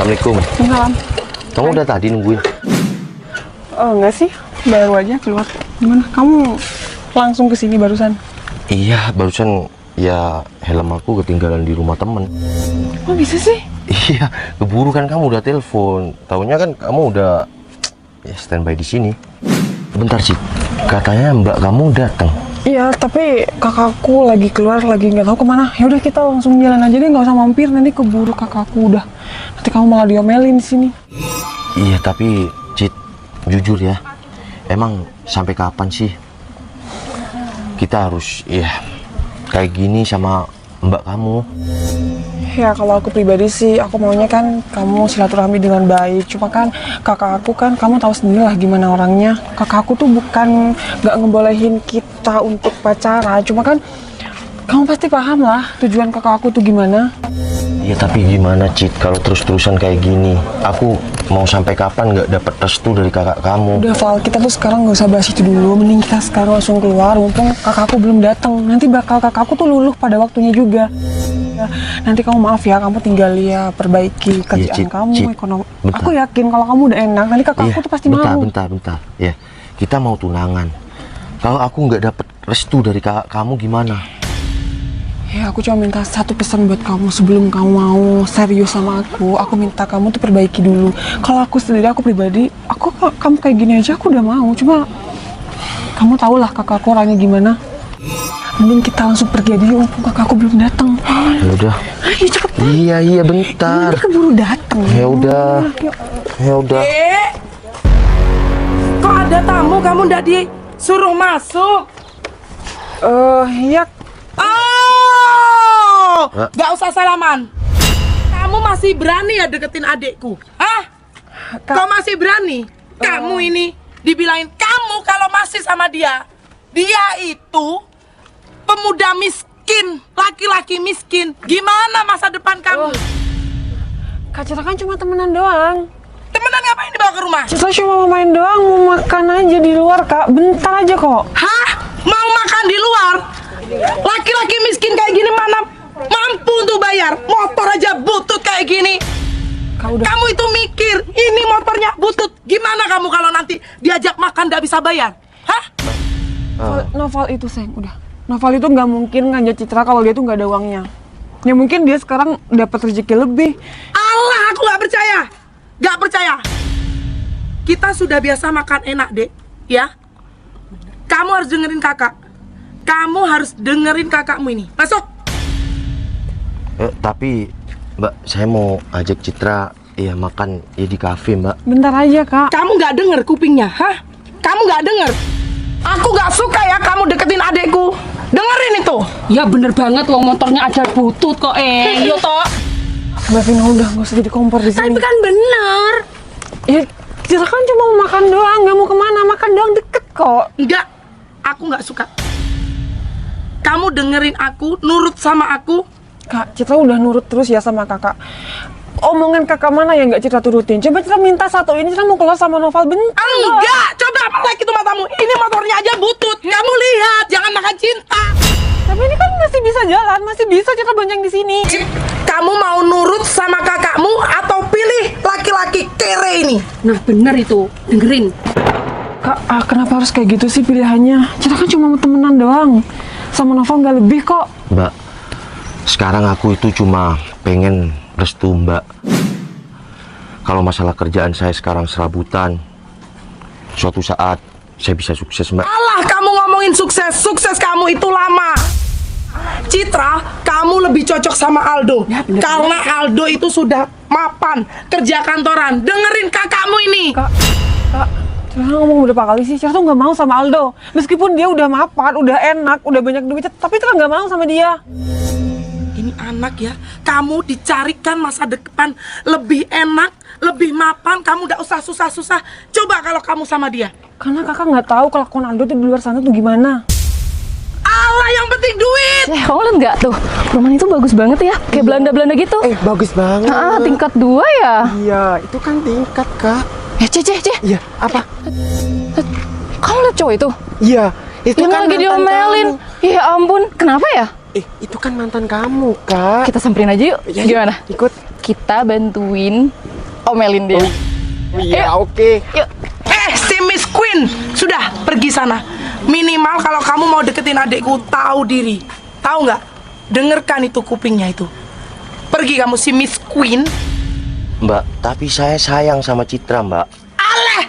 Assalamualaikum. Salam. Kamu udah tadi nungguin? Oh enggak sih, baru aja keluar. Gimana? Kamu langsung ke sini barusan? Iya, barusan ya helm aku ketinggalan di rumah temen. Kok bisa sih? Iya, keburu kan kamu udah telepon. Taunya kan kamu udah ya standby di sini. Bentar sih, katanya mbak kamu datang. Iya, tapi kakakku lagi keluar, lagi nggak tahu kemana. Ya udah kita langsung jalan aja deh, nggak usah mampir. Nanti keburu kakakku udah. Nanti kamu malah diomelin di sini. Iya, tapi Cit, jujur ya, emang sampai kapan sih kita harus kayak gini sama mbak kamu? Ya kalau aku pribadi sih, aku maunya kan kamu silaturahmi dengan baik. Cuma kan kakak aku kan, kamu tahu sendiri lah gimana orangnya. Kakak aku tuh bukan nggak ngebolehin kita untuk pacaran. Cuma kan kamu pasti paham lah tujuan kakak aku tuh gimana. Ya tapi gimana Cit, kalau terus-terusan kayak gini, aku mau sampai kapan nggak dapat restu dari kakak kamu? Udah Val, kita tuh sekarang nggak usah bahas itu dulu. Mending kita sekarang langsung keluar, mumpung kakakku belum datang. Nanti bakal kakakku tuh luluh pada waktunya juga. Ya, nanti kamu maaf ya, kamu tinggal ya perbaiki kerjaan Cit, kamu, Cit, ekonomi. bentar. Aku yakin kalau kamu udah enak, nanti kakakku tuh pasti mau. Bentar. Ya, kita mau tunangan. Kalau aku nggak dapat restu dari kakak kamu gimana? Ya aku cuma minta satu pesan buat kamu sebelum kamu mau serius sama aku minta kamu tuh perbaiki dulu. Kalau aku sendiri, aku pribadi, kamu kayak gini aja aku udah mau. Cuma kamu tau lah kakakku orangnya gimana. Mending kita langsung pergi aja mumpung kakakku belum datang. Ya udah. Ayo cepet. Iya bentar. Nanti keburu datang. Ya udah. Ya udah. Kok ada tamu kamu ndak disuruh masuk? Iya. Oh, nggak usah salaman. Kamu masih berani ya deketin adikku? Hah? Kau masih berani? Kamu ini dibilangin kamu kalau masih sama dia. Dia itu pemuda miskin, laki-laki miskin. Gimana masa depan kamu? Kak Citra kan cuma temenan doang. Temenan ngapain dibawa ke rumah? Citra cuma mau main doang, mau makan aja di luar Kak. Bentar aja kok. Hah? Mau makan di luar? Laki-laki miskin kayak gini mana mampu untuk bayar? Motor aja butut kayak gini. Kamu itu mikir, ini motornya butut. Gimana kamu kalau nanti diajak makan gak bisa bayar? Hah? Noval itu sayang, udah. Noval itu nggak mungkin ngajak Citra kalau dia tuh nggak ada uangnya. Ya mungkin dia sekarang dapat rezeki lebih. Allah, aku gak percaya. Gak percaya. Kita sudah biasa makan enak, Dek. Ya. Kamu harus dengerin kakak. Kamu harus dengerin kakakmu ini. Masuk. Tapi Mbak, saya mau ajak Citra makan di kafe Mbak. Bentar aja Kak. Kamu nggak denger kupingnya, hah? Kamu nggak denger? Aku nggak suka ya kamu deketin adekku. Dengerin itu. Ya bener banget, wong motornya ada butut kok. Yo toh. Mbak Vina udah nggak usah jadi kompor di sini. Tapi kan bener. Ya Citra kan cuma mau makan doang, nggak mau kemana, makan doang deket kok. Enggak, aku nggak suka. Kamu dengerin aku, nurut sama aku. Kak, Citra udah nurut terus ya sama kakak. Omongan kakak mana yang nggak Citra turutin? Coba Citra minta satu ini, Citra mau keluar sama Noval bentar. Enggak, coba melek itu matamu. Ini motornya aja butut. Kamu lihat, jangan makan cinta. Tapi ini kan masih bisa jalan, masih bisa Citra bonceng di sini. Kamu mau nurut sama kakakmu atau pilih laki-laki kere ini? Nah bener itu, dengerin. Kak, kenapa harus kayak gitu sih pilihannya? Citra kan cuma mau temenan doang. Sama Noval nggak lebih kok. Mbak, sekarang aku itu cuma pengen restu Mbak. Kalau masalah kerjaan saya sekarang serabutan, suatu saat saya bisa sukses Mbak. Alah, kamu ngomongin sukses. Sukses kamu itu lama. Citra, kamu lebih cocok sama Aldo. Ya, bener, karena Aldo itu sudah mapan, kerja kantoran. Dengerin kakakmu ini. Kak, Citra ngomong berapa kali sih? Citra tuh nggak mau sama Aldo. Meskipun dia udah mapan, udah enak, udah banyak duit, tapi Citra nggak mau sama dia. Ini anak ya, kamu dicarikan masa depan lebih enak, lebih mapan. Kamu gak usah susah-susah. Coba kalau kamu sama dia. Karena kakak nggak tahu kelakuan Aldo tuh di luar sana tuh gimana. Allah, yang penting duit. Kamu lihat nggak tuh, rumah itu bagus banget ya, kayak Belanda-Belanda gitu. Bagus banget. Tingkat 2 ya. Iya, itu kan tingkat, Kak. Ceh. Iya, apa? Kamu lihat cowok itu? Iya, itu Yang kan lagi mantan diomelin. kamu. Ya ampun, kenapa ya? Itu kan mantan kamu, Kak. Kita samperin aja yuk. Ya, Gimana? Ikut. Kita bantuin omelin dia. Iya, oke. Yuk. Si Miss Queen, sudah pergi sana. Minimal kalau kamu mau deketin adikku, tahu diri. Tahu nggak? Dengarkan itu kupingnya itu. Pergi kamu si Miss Queen. Mbak, tapi saya sayang sama Citra, Mbak. Aleh.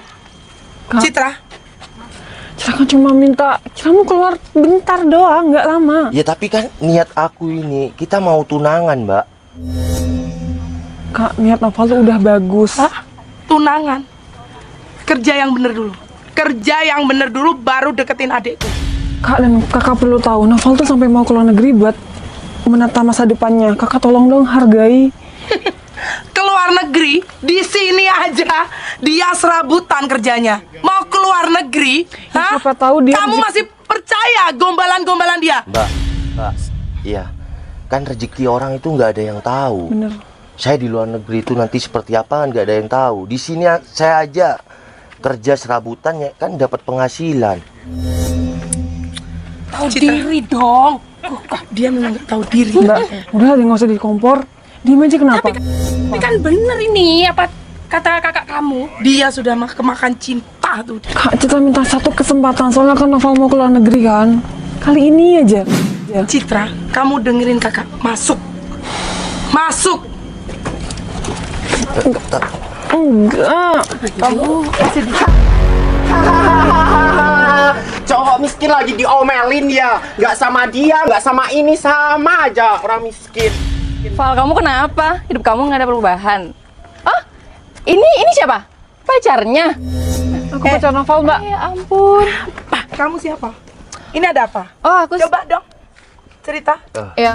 Kak. Citra, Citra kan cuma minta kamu keluar bentar doang, nggak lama. Ya tapi kan niat aku ini, kita mau tunangan, Mbak. Kak, niat Noval tuh udah bagus. tunangan. Kerja yang bener dulu. Kerja yang bener dulu baru deketin adikku. Kak, dan kakak perlu tahu, Noval tuh sampai mau ke luar negeri buat menata masa depannya. Kakak tolong dong hargai. Keluar negeri, di sini aja dia serabutan kerjanya. Mau keluar negeri, hah? siapa tahu dia Kamu rezeki- masih percaya gombalan-gombalan dia? Mbak, iya. Kan rezeki orang itu nggak ada yang tahu. Bener. Saya di luar negeri itu nanti seperti apa kan nggak ada yang tahu. Di sini saya aja kerja serabutan ya kan dapat penghasilan. Tahu diri dong. Kok dia memang nggak tahu diri. Mbak, udah nggak usah di kompor. Diem aja kenapa? Tapi kan bener ini apa kata kakak kamu. Dia sudah kemakan cinta tuh. Kak, Citra minta satu kesempatan, soalnya kan Noval mau ke luar negeri kan. Kali ini aja. Ya. Citra, kamu dengerin kakak. Masuk. Masuk. Enggak. Cowok miskin lagi diomelin ya. Nggak sama dia, nggak sama ini, sama aja orang miskin. Val, kamu kenapa? Hidup kamu nggak ada perubahan. Oh, ini siapa? Pacarnya? Aku pacar Noval, Mbak. Ya ampun. Kamu siapa? Ini ada apa? Oh, aku Coba dong. Cerita. ya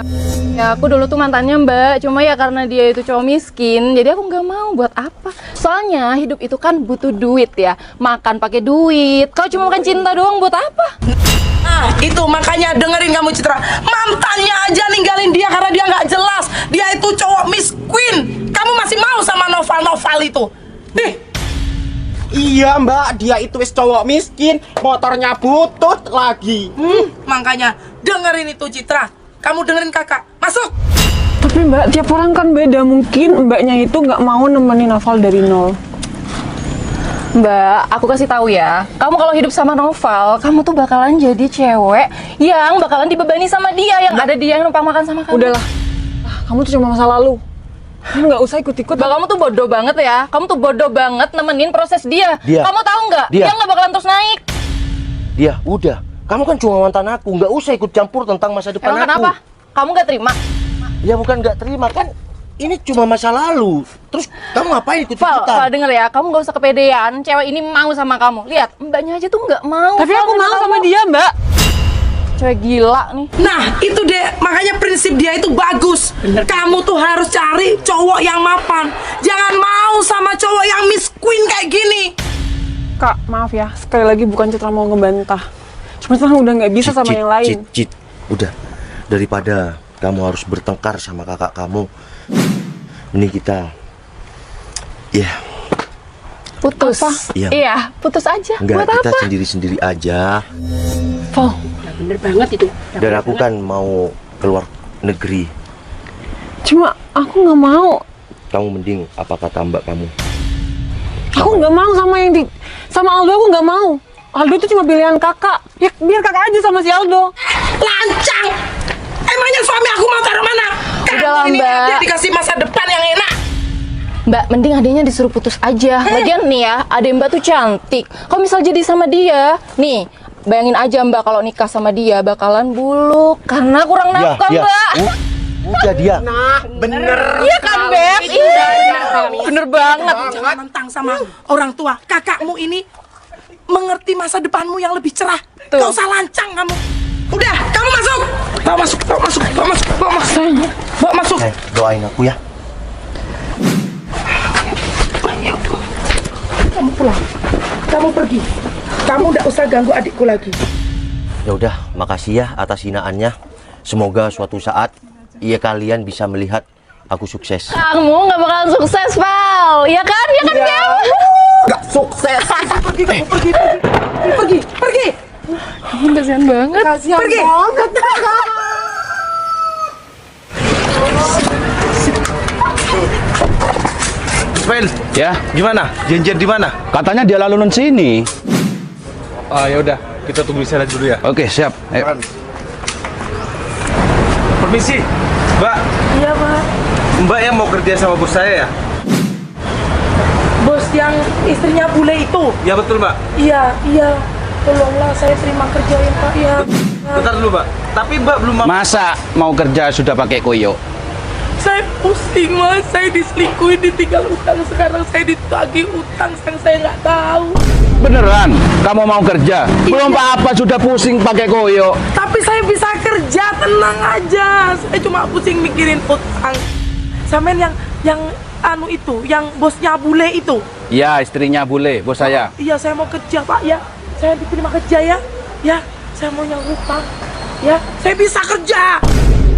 aku dulu tuh mantannya Mbak. Cuma ya karena dia itu cowok miskin, jadi aku nggak mau. Buat apa? Soalnya hidup itu kan butuh duit ya. Makan pakai duit. Kalau cuma makan cinta doang buat apa? Nah, itu makanya dengerin kamu Citra. Mantannya aja ninggalin dia karena dia nggak jelas. Dia itu cowok Miss Queen. Kamu masih mau sama Noval itu? Nih, Iya mbak, dia itu wis cowok miskin, motornya butut lagi. makanya dengerin itu Citra. Kamu dengerin kakak. Masuk. Tapi Mbak, tiap orang kan beda. Mungkin Mbaknya itu nggak mau nemenin Noval dari nol. Mbak, aku kasih tahu ya. Kamu kalau hidup sama Noval, kamu tuh bakalan jadi cewek yang bakalan dibebani sama dia, yang ada dia yang numpang makan sama kamu. Udahlah. Kamu tuh cuma masa lalu. Kamu nggak usah ikut-ikut. Mbak, kamu tuh bodoh banget ya. Kamu tuh bodoh banget nemenin proses dia. Dia. Kamu tahu nggak? Dia. Dia nggak bakalan terus naik. Dia, udah. Kamu kan cuma mantan aku, nggak usah ikut campur tentang masa depan Emang aku. kenapa? Kamu nggak terima? Ya bukan nggak terima kan. Ini cuma masa lalu. Terus kamu ngapain Val, ikut-ikutan? denger ya. Kamu nggak usah kepedean. Cewek ini mau sama kamu. Lihat, mbaknya aja tuh nggak mau. Tapi Val, aku mau kamu. sama dia, Mbak. Cewek gila nih. Nah, itu deh. Makanya prinsip dia itu bagus. Kamu tuh harus cari cowok yang mapan. Jangan mau sama cowok yang Miss Queen kayak gini. Kak, maaf ya. Sekali lagi bukan Citra mau ngebantah. Cuma Citra udah nggak bisa sama yang lain. Cit. Udah. Daripada kamu harus bertengkar sama kakak kamu, ini kita, ya, Putus. Apa? Iya, putus aja. enggak, Buat kita apa? sendiri-sendiri aja. Val, Bener banget itu. Dan aku kan mau keluar negeri. cuma aku nggak mau. Kamu mending apa kata mbak kamu? Aku nggak mau sama Aldo. Aku nggak mau. Aldo itu cuma pilihan kakak. Ya biar kakak aja sama si Aldo. Lancang. Emangnya suami aku mau taruh mana? Udahlah, Kamu ini Mbak. dia dikasih masa depan yang enak. Mbak, mending adanya disuruh putus aja. Lagian nih ya, adek Mbak tuh cantik. Kalau misal jadi sama dia, nih, bayangin aja Mbak kalau nikah sama dia bakalan buluk karena kurang nafkah, Mbak. Udah dia. Nah, bener. Iya kan, Beb? Iya. Bener banget. Jangan mentang sama orang tua. Kakakmu ini mengerti masa depanmu yang lebih cerah. Tuh. Gak usah lancang kamu. Udah, kamu masuk. Bawa masuk. Bawa masuk. Doain aku ya. Kamu pulang. Kamu pergi. Kamu udah usah ganggu adikku lagi. Ya udah, makasih ya atas hinaannya. Semoga suatu saat kalian bisa melihat aku sukses. Kamu nggak bakalan sukses, Val. Ya kan? Ya kan, Beb? Gak sukses. Pergi. Kamu kasihan banget. Pergi. Rafael, Ya, gimana? Janjian di mana? katanya dia lalu sini. Ah, ya udah, kita tunggu di sana dulu ya. Oke, siap. Ayo. Permisi, Mbak. Iya, Pak. Mbak yang mau kerja sama bos saya ya? Bos yang istrinya bule itu. Ya betul, Mbak. Iya, iya. Tolonglah saya terima kerjain, Pak. Iya. Bentar dulu, Mbak. Tapi Mbak belum Masa mau kerja sudah pakai koyo? Saya pusing, Mas. Saya diselingkuhin, ditinggal utang. Sekarang saya ditagih utang yang saya nggak tahu. Beneran? Kamu mau kerja? Belum apa-apa sudah pusing pakai koyo. Tapi saya bisa kerja, tenang aja. Saya cuma pusing mikirin utang. Sampean yang anu itu, yang bosnya bule itu. Ya, istrinya bule, bos saya. Iya, saya mau kerja, Pak, ya. Saya diterima kerja ya. Ya, saya mau yang utang. Ya, saya bisa kerja.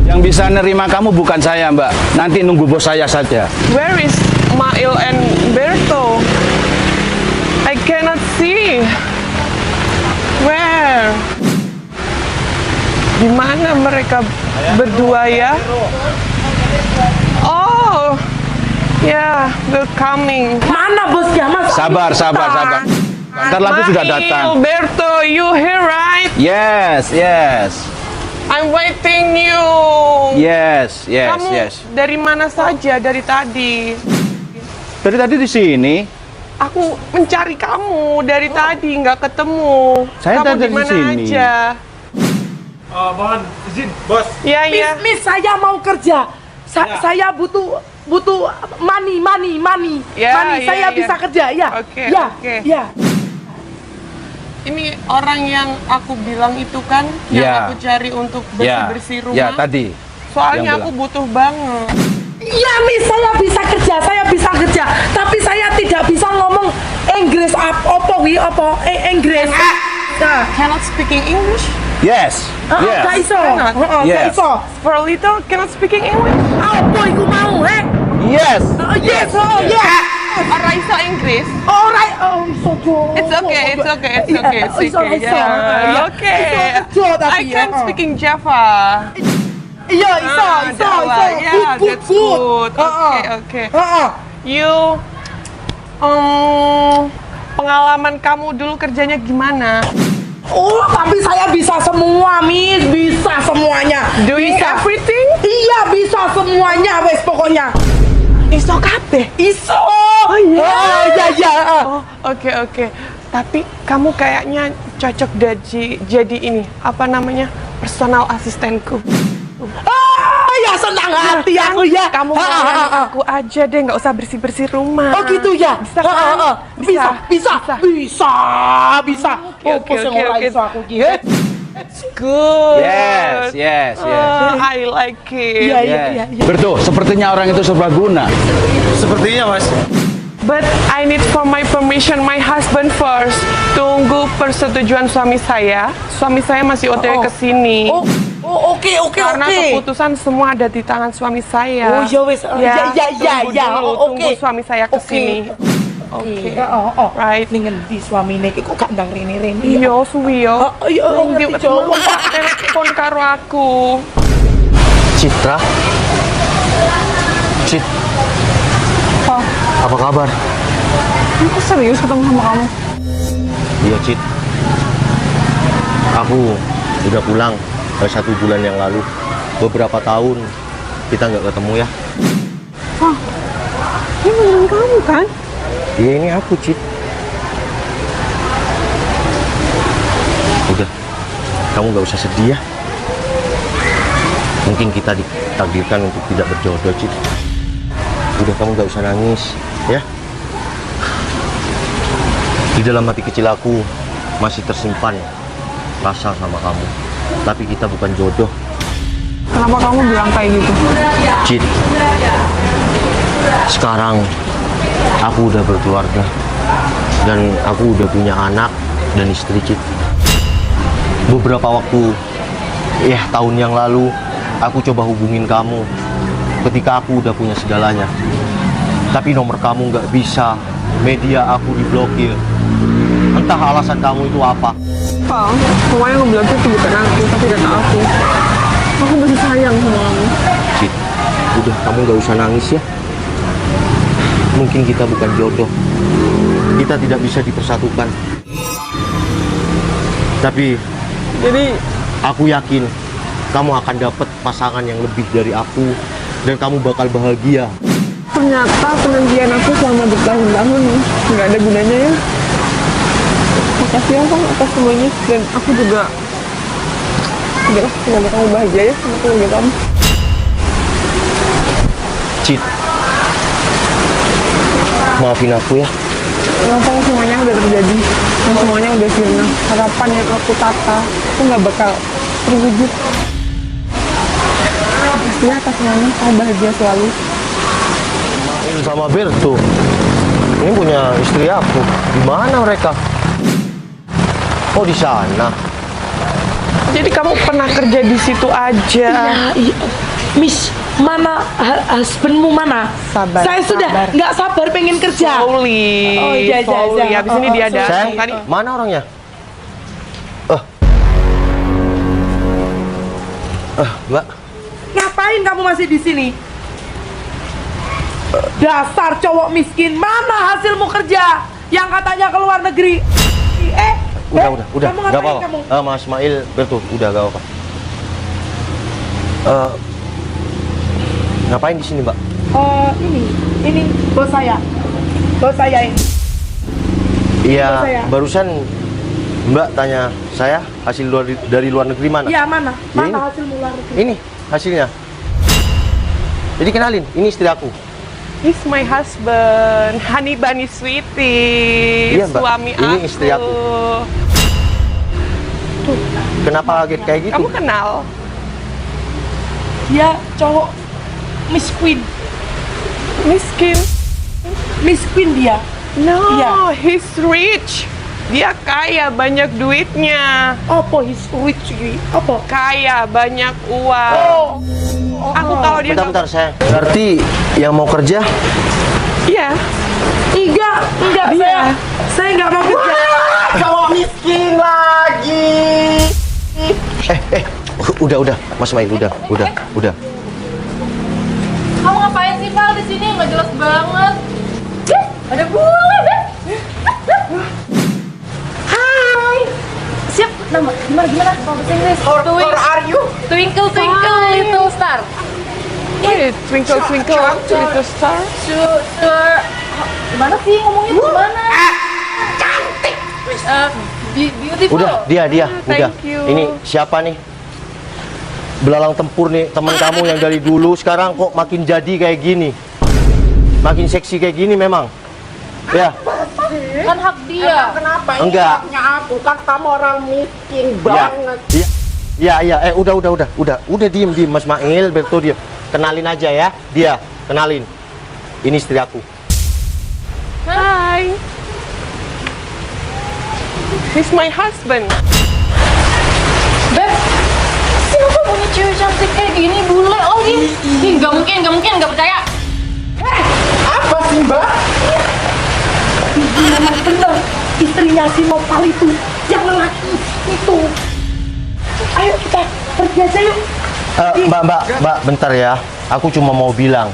Yang bisa nerima kamu bukan saya, Mbak. Nanti nunggu bos saya saja. Where is Mail and Berto? I cannot see. Where? Di mana mereka berdua ya? Oh, yeah, they're coming. Mana bosnya, Mas? Sabar. Ntar lagi sudah datang. Berto, you here right? Yes. I'm waiting you. Yes. Kamu dari mana saja dari tadi? Dari tadi di sini. Aku mencari kamu dari tadi nggak ketemu. Saya kamu dari di mana sini. aja? mohon izin, Bos. Iya. Miss, saya mau kerja. Saya butuh money. Ya, Saya ya. bisa kerja, ya. Oke, Ya, oke. ya. Ini orang yang aku bilang itu kan Ya. yang aku cari untuk bersih-bersih rumah. Ya, tadi. Soalnya yang aku bilang. butuh banget. Iya, Miss, saya bisa kerja. Tapi saya tidak bisa ngomong Inggris Inggris. Cannot speaking English? Yes. Gak iso. Gak Yes. iso. For a little cannot speaking English? Apa iku mau, Yes. Yes. Ora iso Inggris? Alright. Iso jo. It's okay. Iso. Yeah, okay. Iso tapi I can speaking Java. Iya, iso. Yeah, that's good. Okay. You, pengalaman kamu dulu kerjanya gimana? Oh, tapi saya bisa semua, Miss. Bisa semuanya. Doing Bisa. everything? Iya, bisa semuanya, wes pokoknya. Iso kabeh. Iso. Oh iya. Iya. Oh, oke. Tapi kamu kayaknya cocok jadi ini, apa namanya? Personal asistenku. Ya senang hati aku ya. Kamu layan aku aja deh, nggak usah bersih-bersih rumah. Oh gitu ya. Bisa kan? Bisa. Oke. Iso aku ki. Good. Yes. I like it. Iya. Bertuh, sepertinya orang itu serbaguna. Sepertinya, Mas. But I need for my permission my husband first. Tunggu persetujuan suami saya. Suami saya masih OTW ke sini. Oke. Karena keputusan semua ada di tangan suami saya. Oh, ya wes. Ya. Tunggu suami saya ke sini. Oke. Right. Ning endi suamine iki kok gak ndang rene-rene. Iya, suwi yo. Iya, Ngerti Jawa. Kon karo aku. Citra. Cit. Apa kabar? Aku serius ketemu sama kamu. Iya, Cit. Aku udah pulang 1 bulan yang lalu. Beberapa tahun kita nggak ketemu ya. Ini beneran kamu kan? Iya, ini aku, Cit. Udah, kamu nggak usah sedih ya. Mungkin kita ditakdirkan untuk tidak berjodoh, Cit. Udah, kamu nggak usah nangis, ya. Di dalam hati kecil aku masih tersimpan rasa sama kamu. Tapi kita bukan jodoh. Kenapa kamu bilang kayak gitu? Cit, sekarang aku udah berkeluarga dan aku udah punya anak dan istri, Cit. Beberapa waktu, tahun yang lalu aku coba hubungin kamu ketika aku udah punya segalanya. Tapi nomor kamu nggak bisa, media aku diblokir. Entah alasan kamu itu apa. Pak, pokoknya ngeblokir itu bukan aku, tapi data aku. Aku masih sayang sama kamu. Cit, udah kamu nggak usah nangis ya. mungkin kita bukan jodoh. Kita tidak bisa dipersatukan. Tapi Jadi aku yakin kamu akan dapat pasangan yang lebih dari aku dan kamu bakal bahagia. ternyata penantian aku selama bertahun-tahun nggak ada gunanya ya. Makasih ya Kang atas semuanya, dan aku juga udahlah, semoga kamu bahagia ya sama keluarga kamu. Cid, maafin aku ya. Kenapa semuanya udah terjadi dan semuanya udah sirna. Harapan yang aku tata itu nggak bakal terwujud. Makasih ya atas semuanya, kamu bahagia selalu. Sama Berto, ini punya istri aku. Di mana mereka? Oh, di sana. Jadi kamu pernah kerja di situ aja? Iya. Miss, mana husbandmu mana? Sabar, Saya sudah sabar. nggak sabar pengen kerja. Slowly, Oh, iya, iya, slowly. iya. Abis ini dia datang Sayang, kan? mana orangnya? Mbak. Ngapain kamu masih di sini? Dasar cowok miskin, mana hasilmu kerja? Yang katanya ke luar negeri. Udah, kamu nggak ngapain apa-apa. kamu? Mas Ismail, Berto, udah gak apa-apa. Ngapain di sini, Mbak? Ini bos saya. Bos saya ini. Iya, Bos saya. barusan Mbak tanya saya hasil dari luar negeri mana? Iya, mana? Ya, Mana ini. hasilmu luar negeri? Ini hasilnya. Jadi kenalin, ini istri aku. He's my husband, honey bunny sweetie, Iya, Mbak. suami Ini istri aku. Kenapa kaget kayak gitu? Kamu kenal? Dia cowok Miss Queen. Miskin? Miss Queen dia. No, Iya. he's rich. Dia kaya, banyak duitnya. Apa his rich? Apa? Kaya, banyak uang. Aku kalau dia Bentar, saya. Berarti yang mau kerja? Iya. Enggak, Iya. saya nggak mau kerja. Cowok miskin lagi. Udah, Mas Ismail, udah. Kamu ngapain sih Val di sini? Nggak jelas banget. Ada bule deh. Hai. Siap. Nama gimana? Kalau bahasa Inggris. Or are you? Twinkle twinkle little star. Wait, twinkle twinkle little star. Sure. Gimana sih ngomongnya tuh gimana? Cantik. Beautiful. Udah, dia, udah. Thank you. Ini siapa nih? Belalang tempur nih, teman kamu yang dari dulu sekarang kok makin jadi kayak gini. Makin seksi kayak gini memang. Ya, Kan hak dia. Kenapa ini Enggak. haknya aku? Kan kamu orang miskin ya. banget. Iya. Udah diem Mas Ismail, Berto diem. Kenalin aja ya, dia. Kenalin. Ini istri aku. Hi. He's my husband. Beb, sih masa punya cewek cantik kayak gini bule lagi? Ih, nggak mungkin, nggak percaya. Apa sih, Mbak? Bener, istrinya si Nopal itu, yang lelaki itu. Ayo kita pergi aja yuk. Mbak, bentar ya. Aku cuma mau bilang.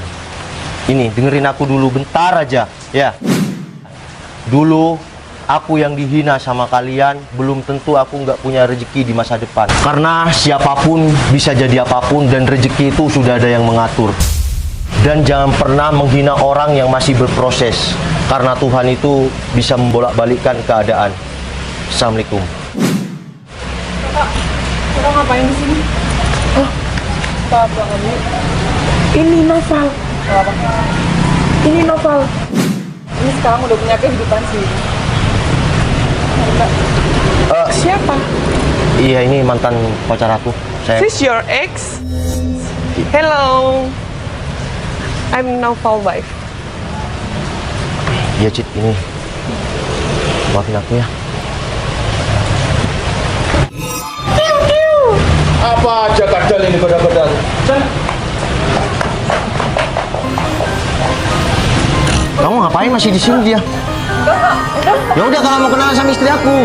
Ini, dengerin aku dulu bentar aja, ya. Dulu aku yang dihina sama kalian, belum tentu aku nggak punya rezeki di masa depan. Karena siapapun bisa jadi apapun dan rezeki itu sudah ada yang mengatur. Dan jangan pernah menghina orang yang masih berproses. Karena Tuhan itu bisa membolak-balikkan keadaan. Assalamualaikum. Kakak ngapain di sini? Ini Noval. Ini Noval. Ini sekarang udah punya kehidupan sendiri. Siapa? Iya, ini mantan pacar aku. Saya. This your ex? Hello. I'm Noval wife. Iya, Cid, ini. Maafin aku ya. Apa aja kadal ini kadal-kadal? Kamu ngapain masih di sini dia? Ya udah kalau mau kenalan sama istri aku.